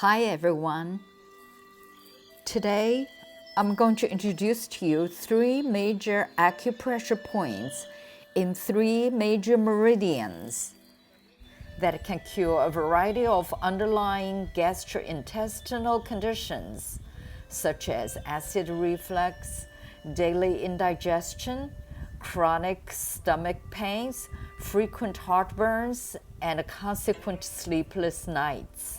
Hi everyone. Today I'm going to introduce to you 3 major acupressure points in 3 major meridians that can cure a variety of underlying gastrointestinal conditions such as acid reflux, daily indigestion, chronic stomach pains, frequent heartburns, and consequent sleepless nights.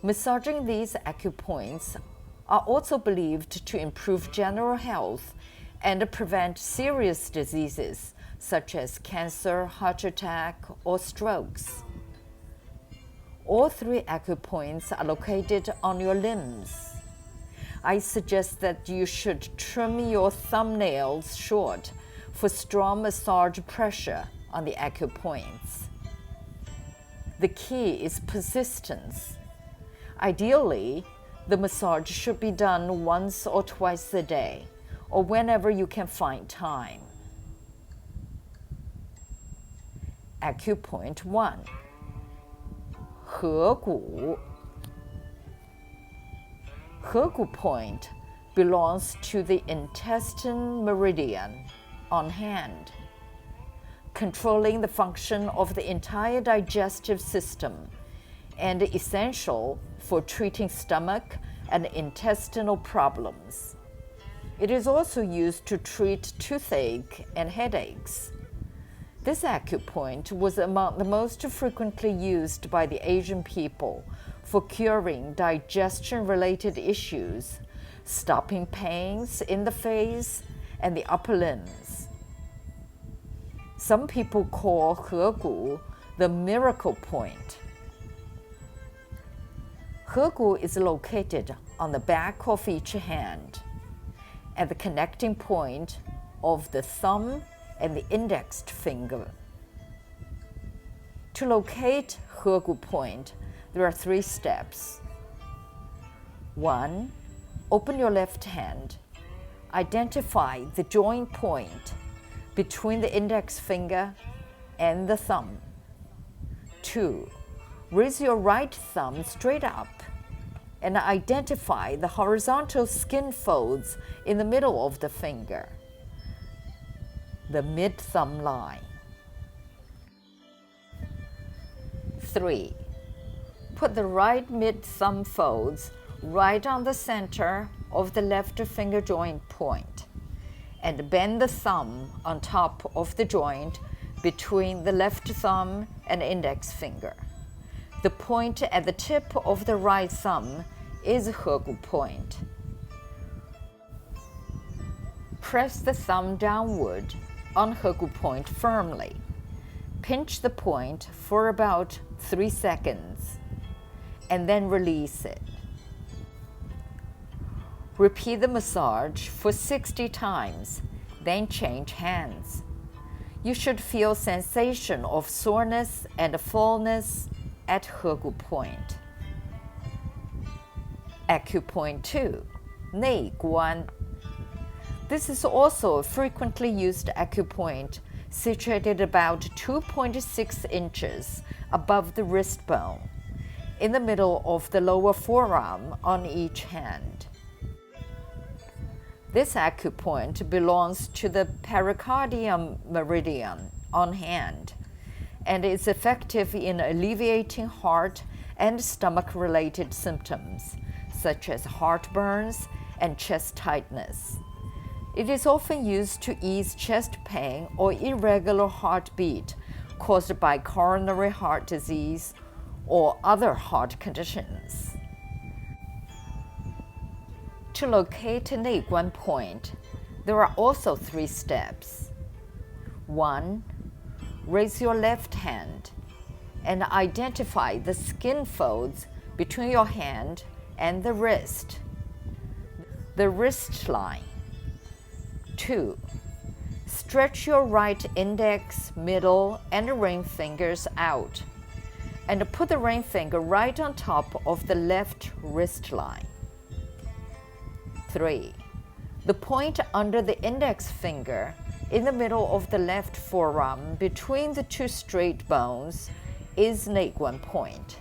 Massaging these acupoints are also believed to improve general health and prevent serious diseases such as cancer, heart attack, or strokes. All 3 acupoints are located on your limbs. I suggest that you should trim your thumbnails short for strong massage pressure on the acupoints. The key is persistence. Ideally, the massage should be done once or twice a day, or whenever you can find time. Acupoint 1. 合谷. Accu point belongs to the intestine meridian on hand, controlling the function of the entire digestive system and essential for treating stomach and intestinal problems. It is also used to treat toothache and headaches. This acupoint was among the most frequently used by the Asian people for curing digestion-related issues, stopping pains in the face and the upper limbs. Some people call 合谷 the miracle point. 合谷 is located on the back of each hand, at the connecting point of the thumb and the index finger. To locate 合谷 point, there are 3 steps. 1. Open your left hand. Identify the joint point between the index finger and the thumb. 2. Raise your right thumb straight up and identify the horizontal skin folds in the middle of the finger, the mid-thumb line. 3. Put the right mid-thumb folds right on the center of the left finger joint point and bend the thumb on top of the joint between the left thumb and index finger. The point at the tip of the right thumb is 合谷 point. Press the thumb downward on 合谷 point firmly. Pinch the point for about 3 seconds and then release it. Repeat the massage for 60 times, then change hands. You should feel sensation of soreness and fullness at 合谷 point. Acupoint 2. 内关. This is also a frequently used acupoint situated about 2.6 inches above the wrist bone, in the middle of the lower forearm on each hand. This acupoint belongs to the pericardium meridian on hand and is effective in alleviating heart and stomach-related symptoms, such as heartburns and chest tightness. It is often used to ease chest pain or irregular heartbeat caused by coronary heart disease or other heart conditions. To locate a 内关 point, there are also 3 steps. 1. Raise your left hand and identify the skin folds between your hand and the wrist line. 2. Stretch your right index, middle, and ring fingers out and put the ring finger right on top of the left wrist line. 3. The point under the index finger in the middle of the left forearm between the 2 straight bones is 内关 point.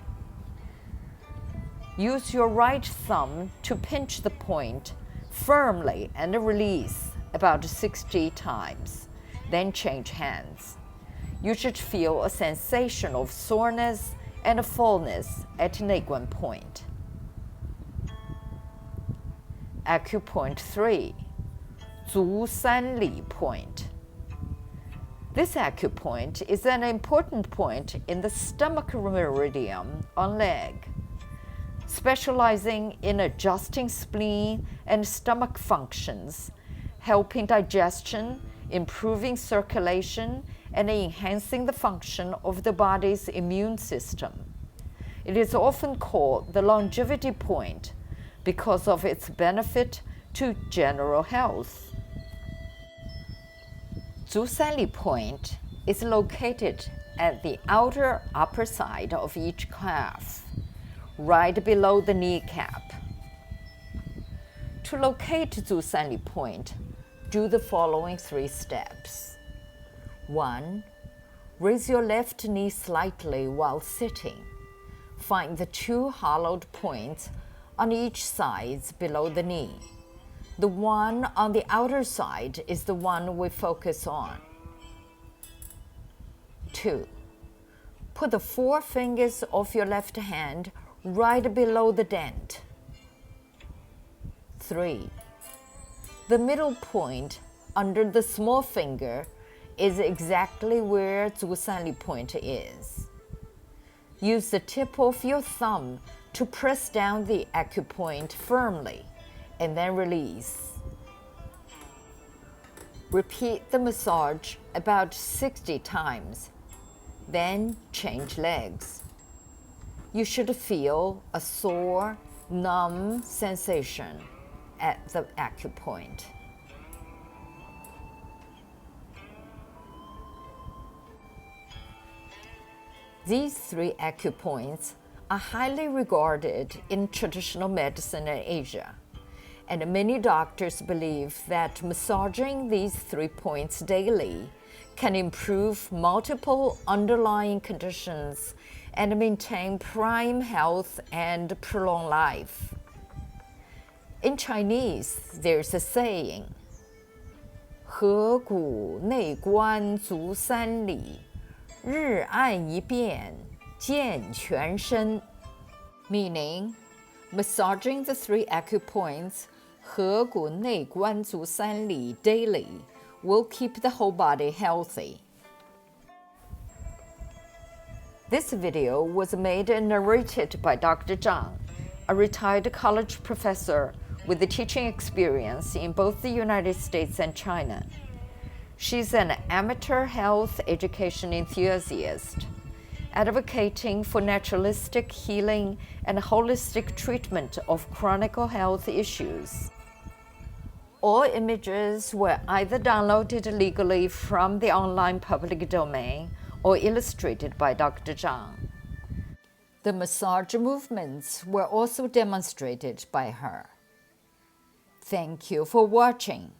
Use your right thumb to pinch the point firmly and release about 60 times. Then change hands. You should feel a sensation of soreness and fullness at Neiguan point. Acupoint 3, 足三里 point. This acupoint is an important point in the stomach meridian on leg, specializing in adjusting spleen and stomach functions, helping digestion, improving circulation, and enhancing the function of the body's immune system. It is often called the longevity point because of its benefit to general health. 足三里 point is located at the outer upper side of each calf, right below the kneecap. To locate 足三里 point, do the following 3 steps. 1. Raise your left knee slightly while sitting. Find the 2 hollowed points on each side below the knee. The one on the outer side is the one we focus on. 2. Put the 4 fingers of your left hand right below the dent. 3. The middle point under the small finger is exactly where 足三里 point is. Use the tip of your thumb to press down the acupoint firmly and then release. Repeat the massage about 60 times. Then change legs. You should feel a sore, numb sensation at the acupoint. These 3 acupoints are highly regarded in traditional medicine in Asia, and many doctors believe that massaging these 3 points daily can improve multiple underlying conditions and maintain prime health and prolong life. In Chinese, there's a saying, 合谷内关足三里，日按一遍，健全身. Meaning, massaging the 3 acupoints, 合谷内关足三里 daily, will keep the whole body healthy. This video was made and narrated by Dr. Zhang, a retired college professor with teaching experience in both the United States and China. She's an amateur health education enthusiast, advocating for naturalistic healing and holistic treatment of chronic health issues. All images were either downloaded legally from the online public domain or illustrated by Dr. Zhang. The massage movements were also demonstrated by her. Thank you for watching.